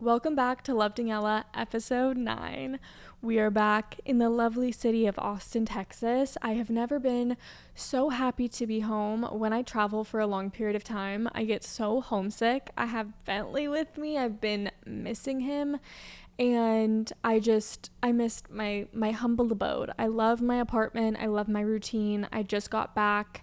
Welcome back to Love Daniela, episode 9. We are back in the lovely city of Austin, Texas. I have never been so happy to be home. When I travel for a long period of time, I get so homesick. I have Bentley with me. I've been missing him, and I missed my humble abode. I love my apartment. I love my routine. I just got back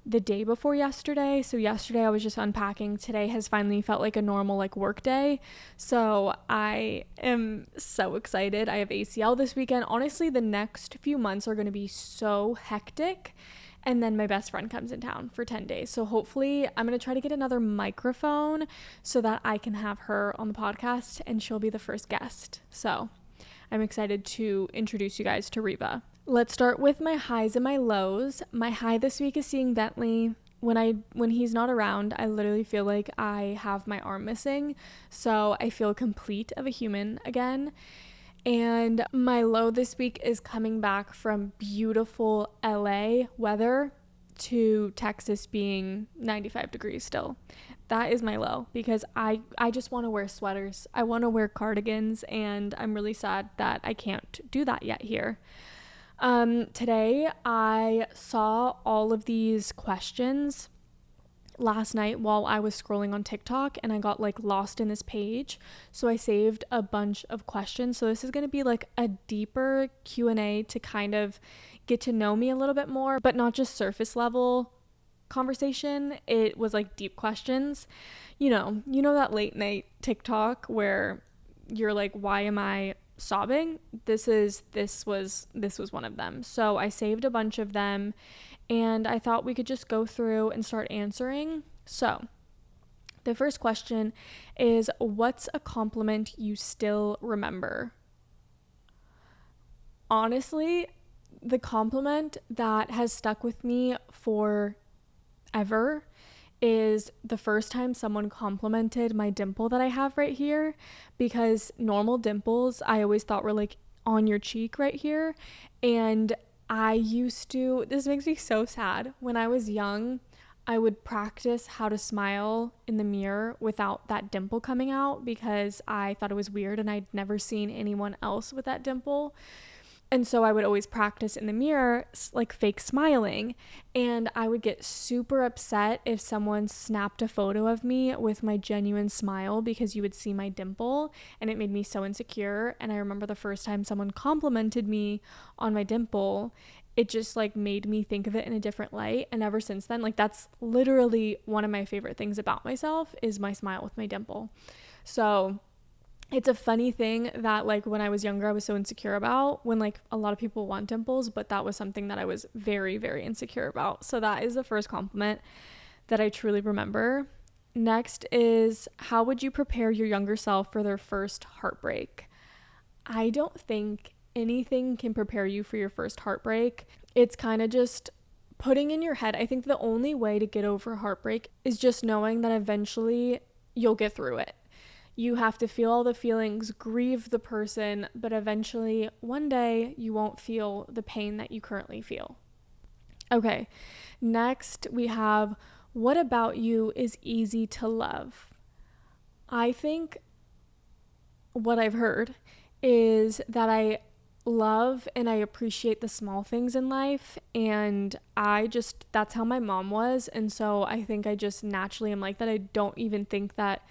the day before yesterday. So yesterday I was just unpacking. Today has finally felt like a normal work day. So I am so excited. I have ACL this weekend. Honestly, the next few months are going to be so hectic. And then my best friend comes in town for 10 days. So hopefully I'm going to try to get another microphone so that I can have her on the podcast and she'll be the first guest. So I'm excited to introduce you guys to Reva. Let's start with my highs and my lows. My high this week is seeing Bentley. When he's not around, I literally feel like I have my arm missing. So I feel complete of a human again. And my low this week is coming back from beautiful LA weather to Texas being 95 degrees still. That is my low because I just want to wear sweaters. I want to wear cardigans, and I'm really sad that I can't do that yet here. Today I saw all of these questions last night while I was scrolling on TikTok, and I got lost in this page. So I saved a bunch of questions. So this is going to be a deeper Q&A to kind of get to know me a little bit more, but not just surface level conversation. It was deep questions. You know that late night TikTok where you're like, why am I sobbing? This was one of them. So I saved a bunch of them, and I thought we could just go through and start answering. So the first question is, what's a compliment you still remember? Honestly, the compliment that has stuck with me forever is the first time someone complimented my dimple that I have right here, because normal dimples I always thought were on your cheek right here. And this makes me so sad. When I was young, I would practice how to smile in the mirror without that dimple coming out because I thought it was weird and I'd never seen anyone else with that dimple. And so I would always practice in the mirror, fake smiling. And I would get super upset if someone snapped a photo of me with my genuine smile because you would see my dimple, and it made me so insecure. And I remember the first time someone complimented me on my dimple, it just made me think of it in a different light. And ever since then, that's literally one of my favorite things about myself is my smile with my dimple. So it's a funny thing that when I was younger I was so insecure about, when a lot of people want dimples, but that was something that I was very, very insecure about. So that is the first compliment that I truly remember. Next is, how would you prepare your younger self for their first heartbreak? I don't think anything can prepare you for your first heartbreak. It's kind of just putting in your head. I think the only way to get over heartbreak is just knowing that eventually you'll get through it. You have to feel all the feelings, grieve the person, but eventually one day you won't feel the pain that you currently feel. Okay, next we have, what about you is easy to love? I think what I've heard is that I love and I appreciate the small things in life, and that's how my mom was. And so I think I just naturally am like that. I don't even think that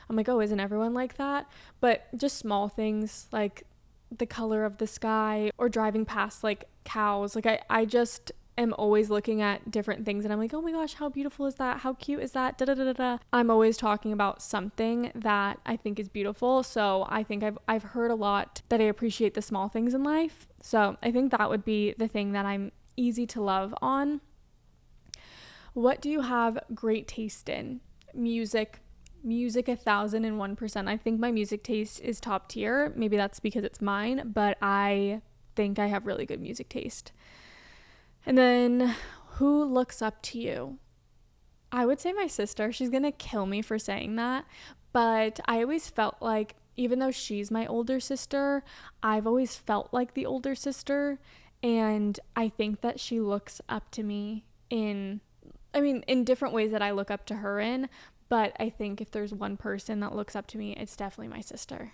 I'm oh, isn't everyone like that? But just small things like the color of the sky or driving past cows. I just am always looking at different things and I'm oh my gosh, how beautiful is that? How cute is that? Da da da da. I'm always talking about something that I think is beautiful. So I think I've heard a lot that I appreciate the small things in life. So I think that would be the thing that I'm easy to love on. What do you have great taste in? Music 1001%. I think my music taste is top tier. Maybe that's because it's mine, but I think I have really good music taste. And then, who looks up to you? I would say my sister. She's gonna kill me for saying that, but I always felt even though she's my older sister, I've always felt like the older sister, and I think that she looks up to me in different ways that I look up to her in, But I think if there's one person that looks up to me, it's definitely my sister.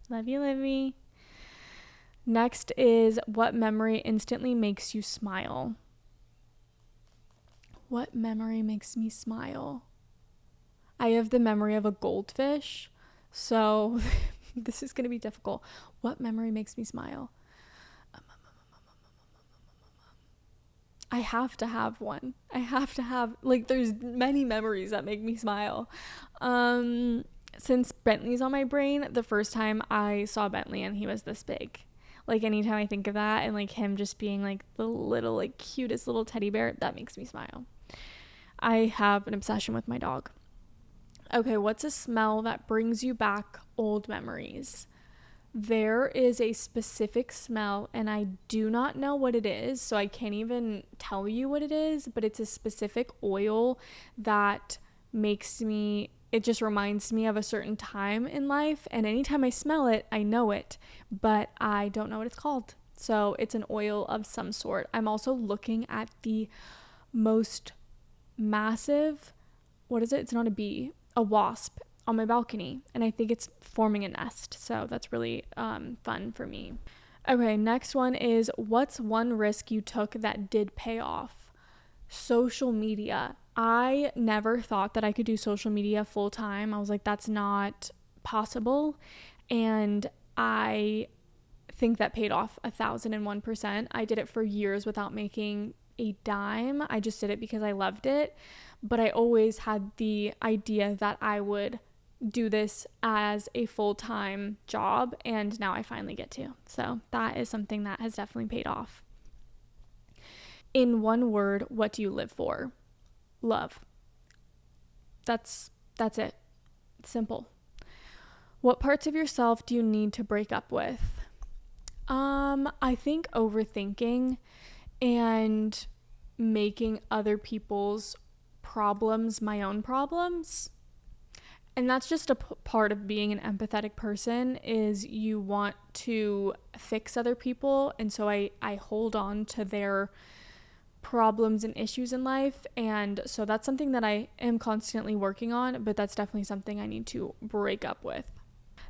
Love you, Livy. Next is, what memory instantly makes you smile? What memory makes me smile? I have the memory of a goldfish, so this is going to be difficult. What memory makes me smile? I have to have one. I have to have, like, there's many memories that make me smile. Since Bentley's on my brain, the first time I saw Bentley and he was this big. Like, anytime I think of that and, like, him just being, like, the little, like, cutest little teddy bear, that makes me smile. I have an obsession with my dog. Okay, what's a smell that brings you back old memories? There is a specific smell, and I do not know what it is, so I can't even tell you what it is, but it's a specific oil that it just reminds me of a certain time in life, and anytime I smell it, I know it, but I don't know what it's called. So it's an oil of some sort. I'm also looking at the most massive, what is it? It's not a bee, a wasp on my balcony, and I think it's forming a nest, so that's really fun for me. Okay, next one is, what's one risk you took that did pay off? Social media. I never thought that I could do social media full time. I was like, that's not possible, and I think that paid off 1,001%. I did it for years without making a dime. I just did it because I loved it, but I always had the idea that I would do this as a full-time job, and now I finally get to. So that is something that has definitely paid off. In one word, what do you live for? Love. That's it. It's simple. What parts of yourself do you need to break up with? I think overthinking and making other people's problems my own problems. And that's just a part of being an empathetic person, is you want to fix other people. And so I hold on to their problems and issues in life. And so that's something that I am constantly working on, but that's definitely something I need to break up with.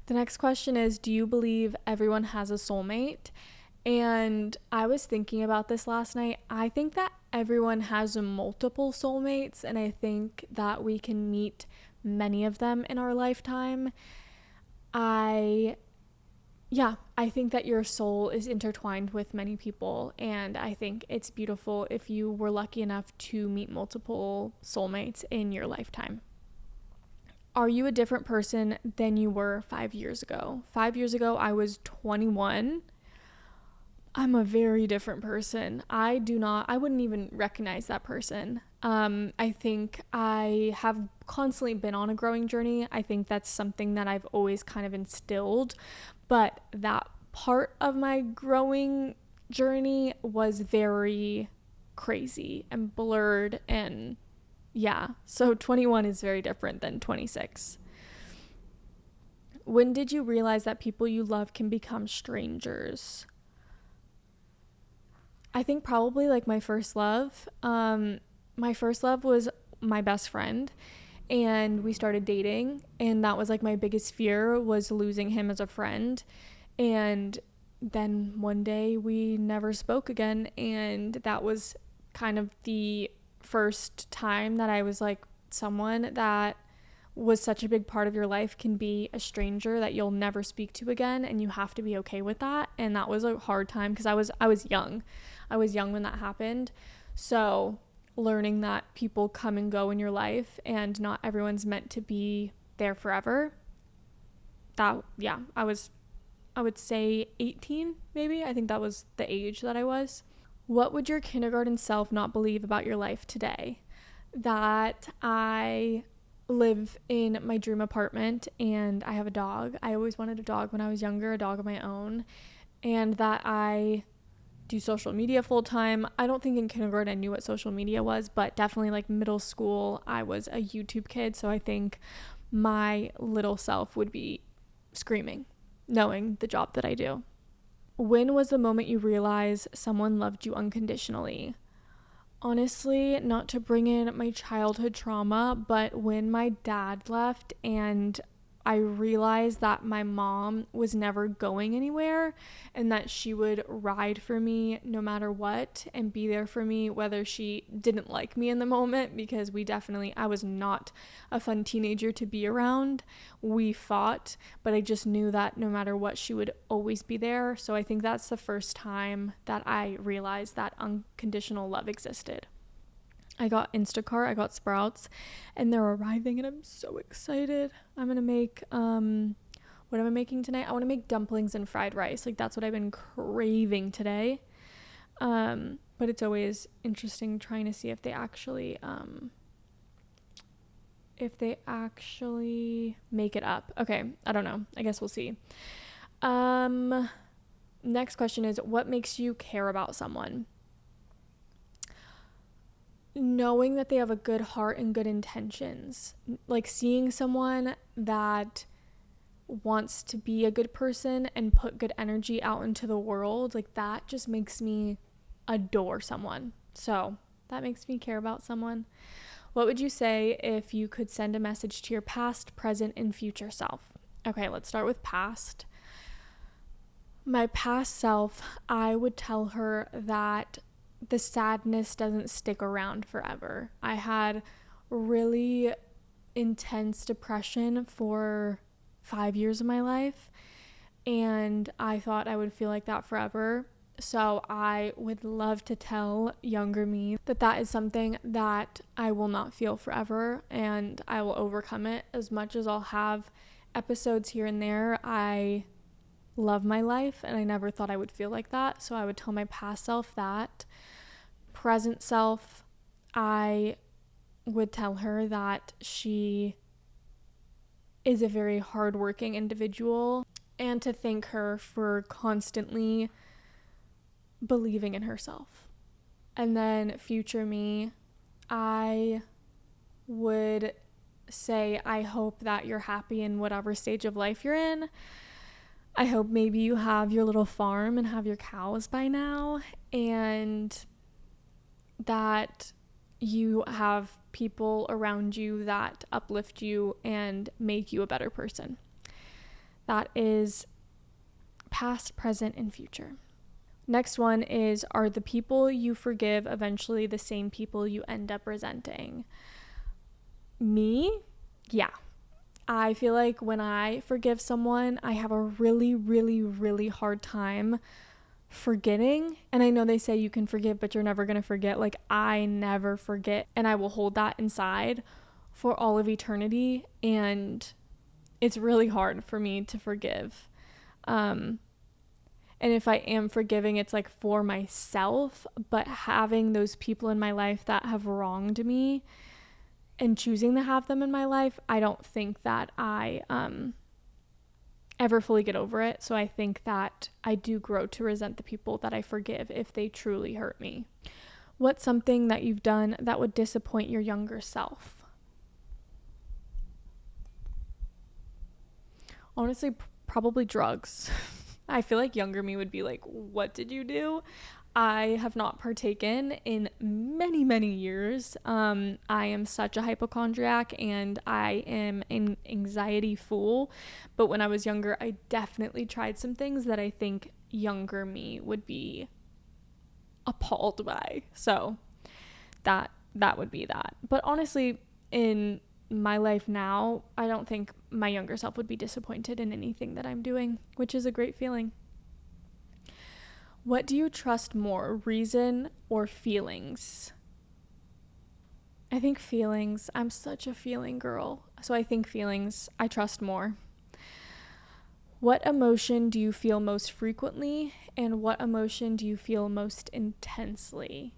The next question is, do you believe everyone has a soulmate? And I was thinking about this last night. I think that everyone has multiple soulmates, and I think that we can meet many of them in our lifetime. I think that your soul is intertwined with many people, and I think it's beautiful if you were lucky enough to meet multiple soulmates in your lifetime. Are you a different person than you were 5 years ago? 5 years ago, I was 21. I'm a very different person. I wouldn't even recognize that person. I think I have constantly been on a growing journey. I think that's something that I've always kind of instilled, but that part of my growing journey was very crazy and blurred, and yeah, so 21 is very different than 26. When did you realize that people you love can become strangers? I think probably like my first love. My first love was my best friend, and we started dating, and that was like my biggest fear, was losing him as a friend. And then one day we never spoke again, and that was kind of the first time that I was like, someone that was such a big part of your life can be a stranger that you'll never speak to again, and you have to be okay with that. And that was a hard time because I was young. I was young when that happened. So learning that people come and go in your life and not everyone's meant to be there forever. I would say 18 maybe. I think that was the age that I was. What would your kindergarten self not believe about your life today? That I live in my dream apartment and I have a dog. I always wanted a dog when I was younger, a dog of my own. And that I do social media full time. I don't think in kindergarten I knew what social media was, but definitely like middle school, I was a YouTube kid. So I think my little self would be screaming, knowing the job that I do. When was the moment you realized someone loved you unconditionally? Honestly, not to bring in my childhood trauma, but when my dad left and I realized that my mom was never going anywhere and that she would ride for me no matter what and be there for me, whether she didn't like me in the moment, because I was not a fun teenager to be around. We fought, but I just knew that no matter what, she would always be there. So I think that's the first time that I realized that unconditional love existed. I got Instacart, I got Sprouts, and they're arriving and I'm so excited. I'm gonna make what am I making tonight? I want to make dumplings and fried rice. Like, that's what I've been craving today. But it's always interesting trying to see if they actually make it up. Okay, I don't know. I guess we'll see. Next question is, what makes you care about someone? Knowing that they have a good heart and good intentions. Like, seeing someone that wants to be a good person and put good energy out into the world, like, that just makes me adore someone. So that makes me care about someone. What would you say if you could send a message to your past, present, and future self? Okay, let's start with past. My past self, I would tell her that the sadness doesn't stick around forever. I had really intense depression for 5 years of my life, and I thought I would feel like that forever. So I would love to tell younger me that that is something that I will not feel forever, and I will overcome it. As much as I'll have episodes here and there, I love my life and I never thought I would feel like that. So I would tell my past self that. Present self, I would tell her that she is a very hardworking individual and to thank her for constantly believing in herself. And then future me, I would say, I hope that you're happy in whatever stage of life you're in. I hope maybe you have your little farm and have your cows by now, and that you have people around you that uplift you and make you a better person. That is past, present, and future. Next one is, are the people you forgive eventually the same people you end up resenting? Me? Yeah. I feel like when I forgive someone, I have a really, really, really hard time forgetting. And I know they say you can forgive, but you're never going to forget. Like, I never forget, and I will hold that inside for all of eternity. And it's really hard for me to forgive. And if I am forgiving, it's like for myself, but having those people in my life that have wronged me and choosing to have them in my life, I don't think that I ever fully get over it. So I think that I do grow to resent the people that I forgive if they truly hurt me. What's something that you've done that would disappoint your younger self? Honestly, probably drugs. I feel like younger me would be like, what did you do? I have not partaken in many, many years. I am such a hypochondriac and I am an anxiety fool. But when I was younger, I definitely tried some things that I think younger me would be appalled by. So that would be that. But honestly, in my life now, I don't think my younger self would be disappointed in anything that I'm doing, which is a great feeling. What do you trust more, reason or feelings? I think feelings. I'm such a feeling girl. So I think feelings I trust more. What emotion do you feel most frequently, and what emotion do you feel most intensely?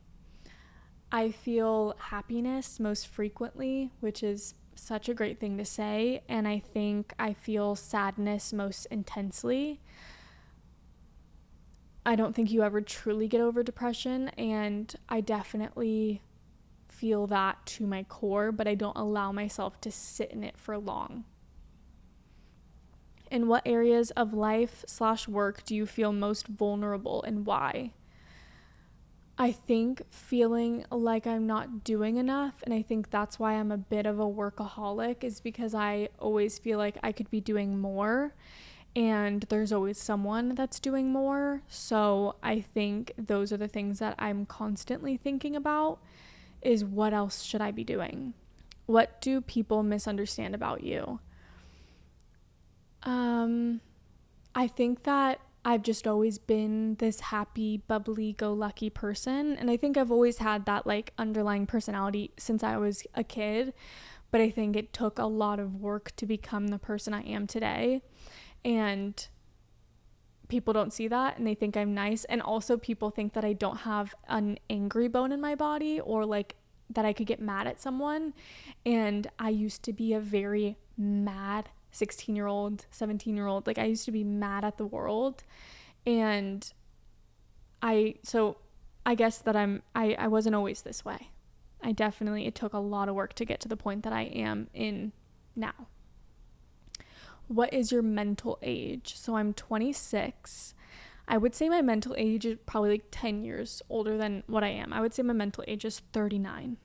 I feel happiness most frequently, which is such a great thing to say, and I think I feel sadness most intensely. I don't think you ever truly get over depression, and I definitely feel that to my core, but I don't allow myself to sit in it for long. In what areas of life/work do you feel most vulnerable, and why? I think feeling like I'm not doing enough, and I think that's why I'm a bit of a workaholic, is because I always feel like I could be doing more, and there's always someone that's doing more. So I think those are the things that I'm constantly thinking about, is what else should I be doing? What do people misunderstand about you? I think that I've just always been this happy, bubbly, go lucky person. And I think I've always had that like underlying personality since I was a kid. But I think it took a lot of work to become the person I am today. And people don't see that and they think I'm nice. And also people think that I don't have an angry bone in my body, or like that I could get mad at someone. And I used to be a very mad 16-year-old, 17-year-old. Like I used to be mad at the world. And I guess that I wasn't always this way. It took a lot of work to get to the point that I am in now. What is your mental age? So I'm 26. I would say my mental age is probably like 10 years older than what I am. I would say my mental age is 39.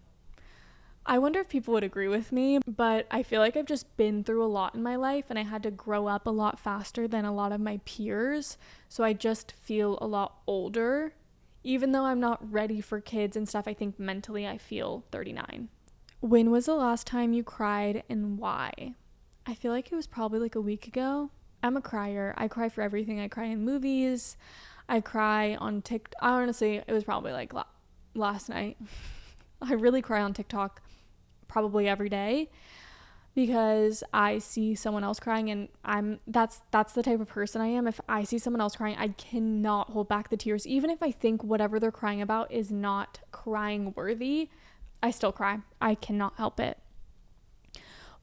I wonder if people would agree with me, but I feel like I've just been through a lot in my life, and I had to grow up a lot faster than a lot of my peers. So I just feel a lot older. Even though I'm not ready for kids and stuff, I think mentally I feel 39. When was the last time you cried and why? I feel like it was probably like a week ago. I'm a crier. I cry for everything. I cry in movies. I cry on TikTok. Honestly, it was probably like last night. I really cry on TikTok probably every day because I see someone else crying, and that's the type of person I am. If I see someone else crying, I cannot hold back the tears. Even if I think whatever they're crying about is not crying worthy, I still cry. I cannot help it.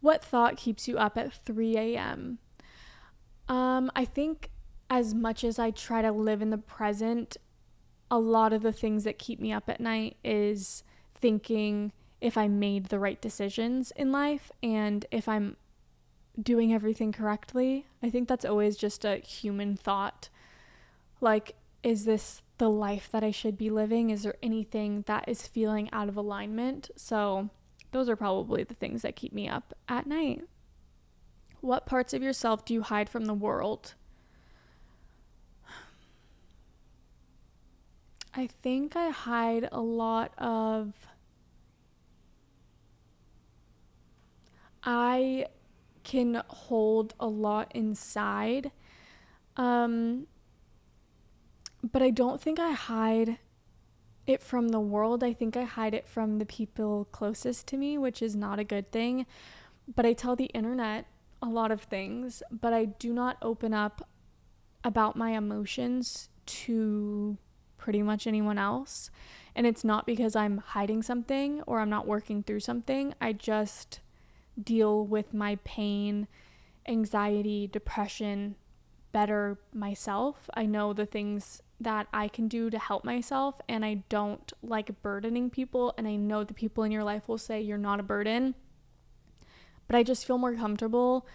What thought keeps you up at 3 a.m.? I think as much as I try to live in the present, a lot of the things that keep me up at night is thinking if I made the right decisions in life and if I'm doing everything correctly. I think that's always just a human thought. Like, is this the life that I should be living? Is there anything that is feeling out of alignment? So those are probably the things that keep me up at night. What parts of yourself do you hide from the world? I think I hide a lot of... I can hold a lot inside. But I don't think I hide it from the world. I think I hide it from the people closest to me, which is not a good thing. But I tell the internet a lot of things, but I do not open up about my emotions to pretty much anyone else. And it's not because I'm hiding something or I'm not working through something. I just deal with my pain, anxiety, depression better myself. I know the things that I can do to help myself, and I don't like burdening people. And I know the people in your life will say you're not a burden, but I just feel more comfortable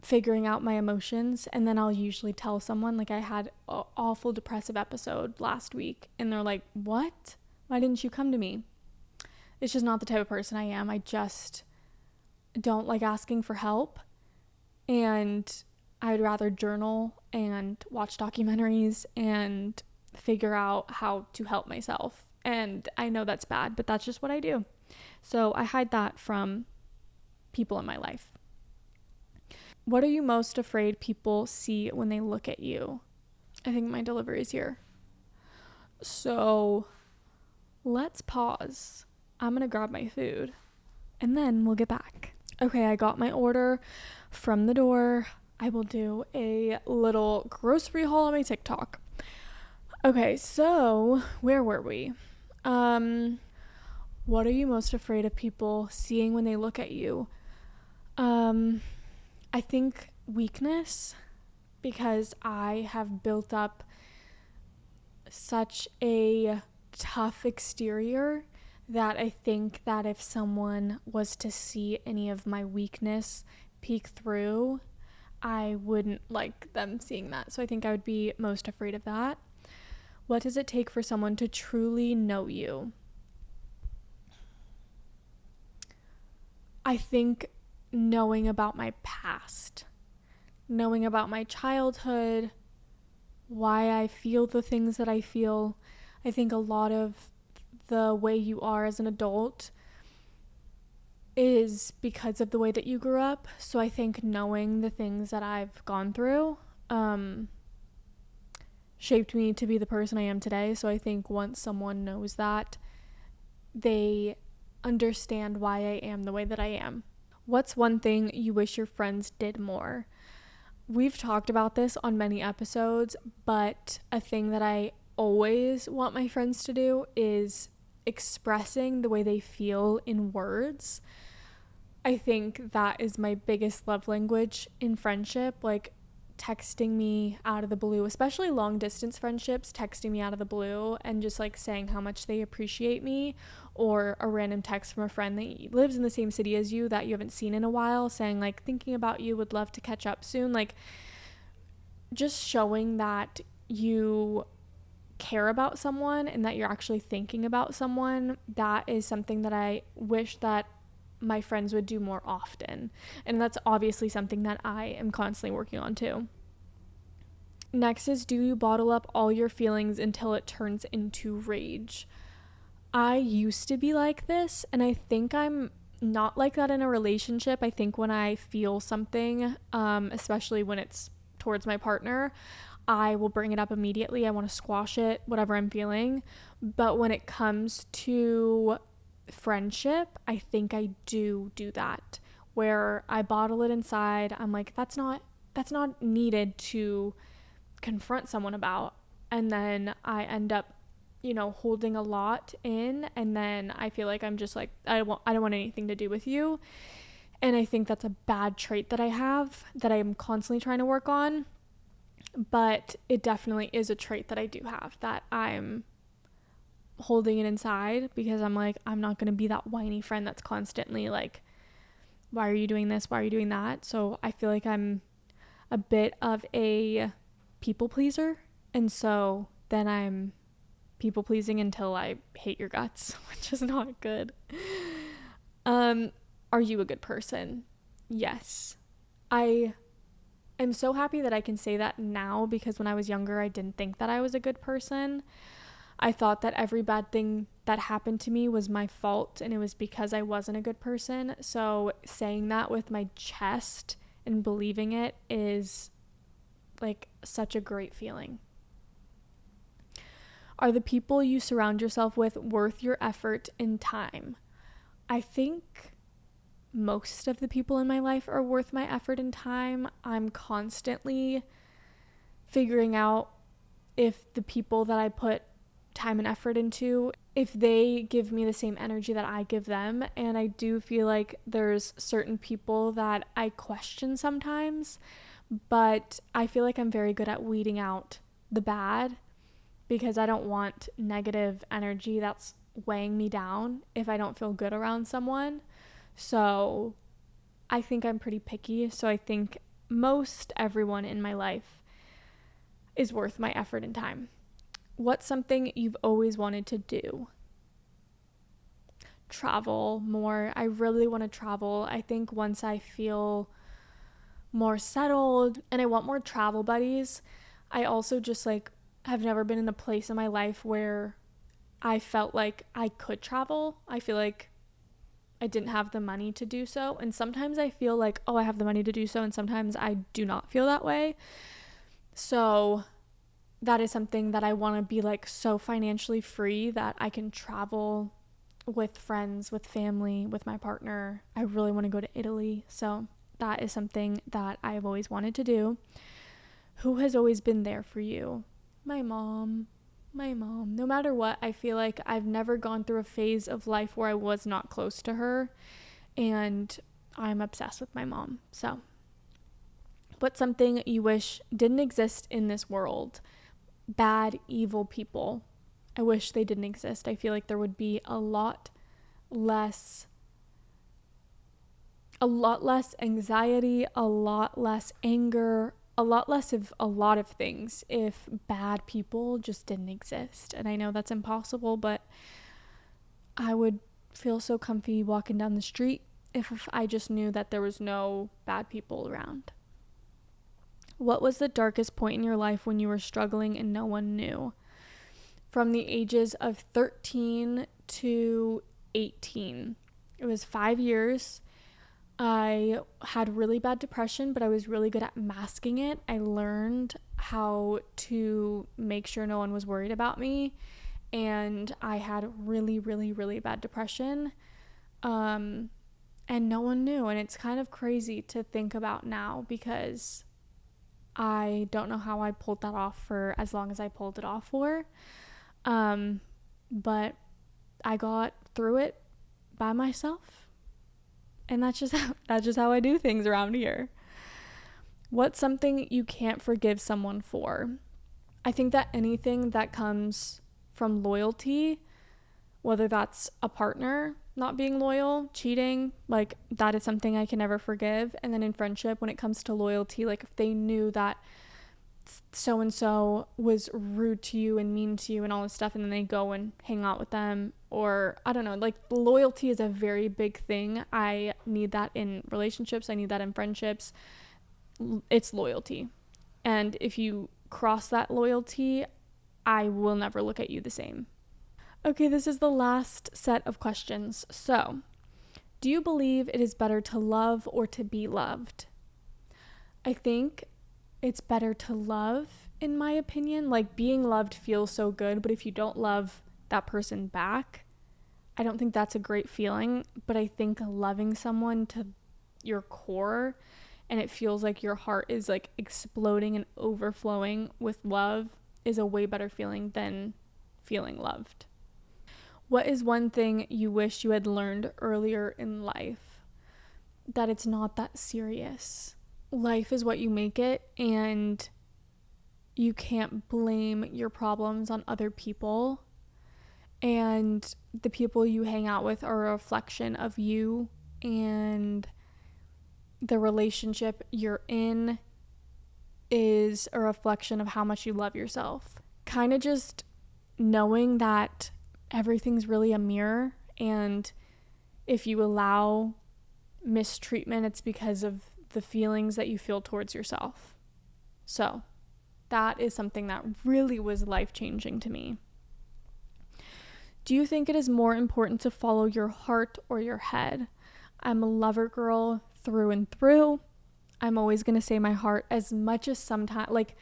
figuring out my emotions. And then I'll usually tell someone, like I had an awful depressive episode last week, and they're like, what? Why didn't you come to me? It's just not the type of person I am. I just don't like asking for help, and I'd rather journal and watch documentaries and figure out how to help myself. And I know that's bad, but that's just what I do. So I hide that from people in my life. What are you most afraid people see when they look at you? I think my delivery is here. So let's pause. I'm going to grab my food and then we'll get back. Okay, I got my order from the door. I will do a little grocery haul on my TikTok. Okay, so where were we? What are you most afraid of people seeing when they look at you? I think weakness, because I have built up such a tough exterior that I think that if someone was to see any of my weakness peek through, I wouldn't like them seeing that. So I think I would be most afraid of that. What does it take for someone to truly know you? I think knowing about my past, knowing about my childhood, why I feel the things that I feel. I think a lot of the way you are as an adult is because of the way that you grew up. So I think knowing the things that I've gone through shaped me to be the person I am today. So I think once someone knows that, they understand why I am the way that I am. What's one thing you wish your friends did more? We've talked about this on many episodes, but a thing that I always want my friends to do is expressing the way they feel in words. I think that is my biggest love language in friendship, like texting me out of the blue, especially long distance friendships, texting me out of the blue and just like saying how much they appreciate me, or a random text from a friend that lives in the same city as you that you haven't seen in a while saying like, thinking about you, would love to catch up soon. Like, just showing that you care about someone and that you're actually thinking about someone, that is something that I wish that my friends would do more often. And that's obviously something that I am constantly working on too. Next is, do you bottle up all your feelings until it turns into rage? I used to be like this, and I think I'm not like that in a relationship. I think when I feel something, especially when it's towards my partner, I will bring it up immediately. I want to squash it, whatever I'm feeling. But when it comes to friendship, I think I do that, where I bottle it inside. I'm like, that's not needed to confront someone about. And then I end up, holding a lot in, and then I feel like I'm just like, I don't want anything to do with you. And I think that's a bad trait that I have, that I am constantly trying to work on. But it definitely is a trait that I do have, that I'm holding it inside, because I'm like, I'm not going to be that whiny friend that's constantly like, why are you doing this? Why are you doing that? So I feel like I'm a bit of a people pleaser. And so then I'm people pleasing until I hate your guts, which is not good. Are you a good person? Yes. I am so happy that I can say that now, because when I was younger, I didn't think that I was a good person. I thought that every bad thing that happened to me was my fault, and it was because I wasn't a good person. So saying that with my chest and believing it is like such a great feeling. Are the people you surround yourself with worth your effort and time? I think most of the people in my life are worth my effort and time. I'm constantly figuring out if the people that I put time and effort into, if they give me the same energy that I give them. And I do feel like there's certain people that I question sometimes, but I feel like I'm very good at weeding out the bad, because I don't want negative energy that's weighing me down if I don't feel good around someone. So I think I'm pretty picky. So I think most everyone in my life is worth my effort and time. What's something you've always wanted to do? Travel more. I really want to travel. I think once I feel more settled and I want more travel buddies, I also just like have never been in a place in my life where I felt like I could travel. I feel like I didn't have the money to do so. And sometimes I feel like, oh, I have the money to do so. And sometimes I do not feel that way. So that is something that I want to be like so financially free that I can travel with friends, with family, with my partner. I really want to go to Italy. So that is something that I've always wanted to do. Who has always been there for you? My mom. No matter what, I feel like I've never gone through a phase of life where I was not close to her, and I'm obsessed with my mom. So what's something you wish didn't exist in this world? Bad, evil people. I wish they didn't exist. I feel like there would be a lot less anxiety, a lot less anger, a lot less of a lot of things if bad people just didn't exist. And I know that's impossible, but I would feel so comfy walking down the street if I just knew that there was no bad people around. What was the darkest point in your life when you were struggling and no one knew? From the ages of 13 to 18. It was 5 years. I had really bad depression, but I was really good at masking it. I learned how to make sure no one was worried about me. And I had really, really, really bad depression. And no one knew. And it's kind of crazy to think about now because I don't know how I pulled that off for as long as I pulled it off for. But I got through it by myself. And that's just how I do things around here. What's something you can't forgive someone for? I think that anything that comes from loyalty, whether that's a partner not being loyal, cheating, like that is something I can never forgive. And then in friendship, when it comes to loyalty, like if they knew that so and so was rude to you and mean to you and all this stuff, and then they go and hang out with them, or I don't know, like loyalty is a very big thing. I need that in relationships, I need that in friendships. It's loyalty, and if you cross that loyalty, I will never look at you the same. Okay, this is the last set of questions. So, do you believe it is better to love or to be loved? I think it's better to love, in my opinion. Like, being loved feels so good, but if you don't love that person back, I don't think that's a great feeling. But I think loving someone to your core and it feels like your heart is like exploding and overflowing with love is a way better feeling than feeling loved. What is one thing you wish you had learned earlier in life? That it's not that serious. Life is what you make it, and you can't blame your problems on other people. And the people you hang out with are a reflection of you, and the relationship you're in is a reflection of how much you love yourself. Kind of just knowing that everything's really a mirror, and if you allow mistreatment, it's because of the feelings that you feel towards yourself. So that is something that really was life-changing to me. Do you think it is more important to follow your heart or your head? I'm a lover girl through and through. I'm always going to say my heart, as much as sometimes, like,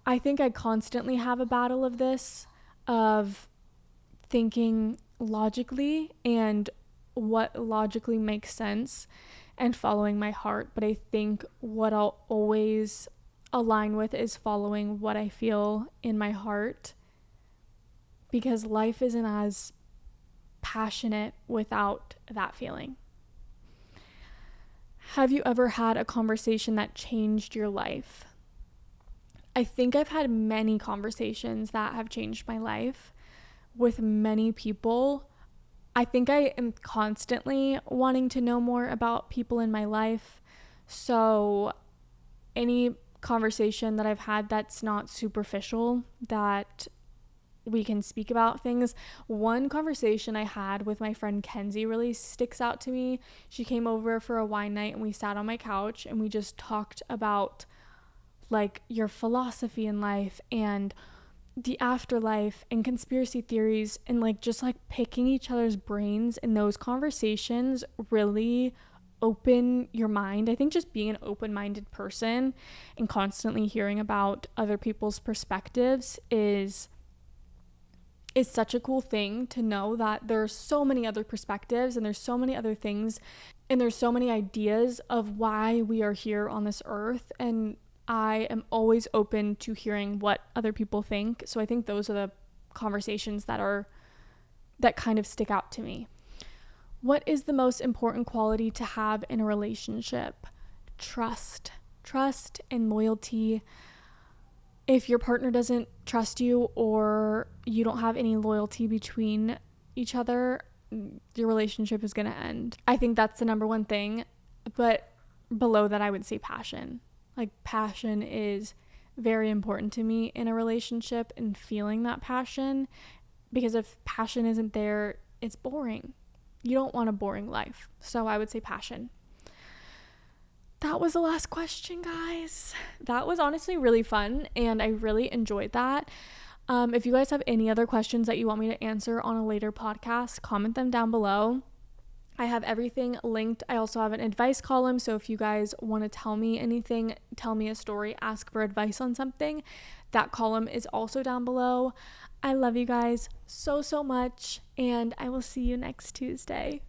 I think I constantly have a battle of this, of thinking logically and what logically makes sense and following my heart. But I think what I'll always align with is following what I feel in my heart, because life isn't as passionate without that feeling. Have you ever had a conversation that changed your life? I think I've had many conversations that have changed my life with many people. I think I am constantly wanting to know more about people in my life. So any conversation that I've had that's not superficial, that we can speak about things. One conversation I had with my friend Kenzie really sticks out to me. She came over for a wine night and we sat on my couch and we just talked about like your philosophy in life and the afterlife and conspiracy theories, and like just like picking each other's brains. And those conversations really open your mind. I think just being an open-minded person and constantly hearing about other people's perspectives is such a cool thing, to know that there's so many other perspectives and there's so many other things and there's so many ideas of why we are here on this earth. And I am always open to hearing what other people think. So I think those are the conversations that kind of stick out to me. What is the most important quality to have in a relationship? Trust and loyalty. If your partner doesn't trust you or you don't have any loyalty between each other, your relationship is going to end. I think that's the number one thing. But below that, I would say passion. Like, passion is very important to me in a relationship, and feeling that passion, because if passion isn't there, it's boring. You don't want a boring life. So I would say passion. That was the last question, guys. That was honestly really fun, and I really enjoyed that. If you guys have any other questions that you want me to answer on a later podcast, comment them down below. I have everything linked. I also have an advice column, so if you guys want to tell me anything, tell me a story, ask for advice on something, that column is also down below. I love you guys so much, and I will see you next Tuesday.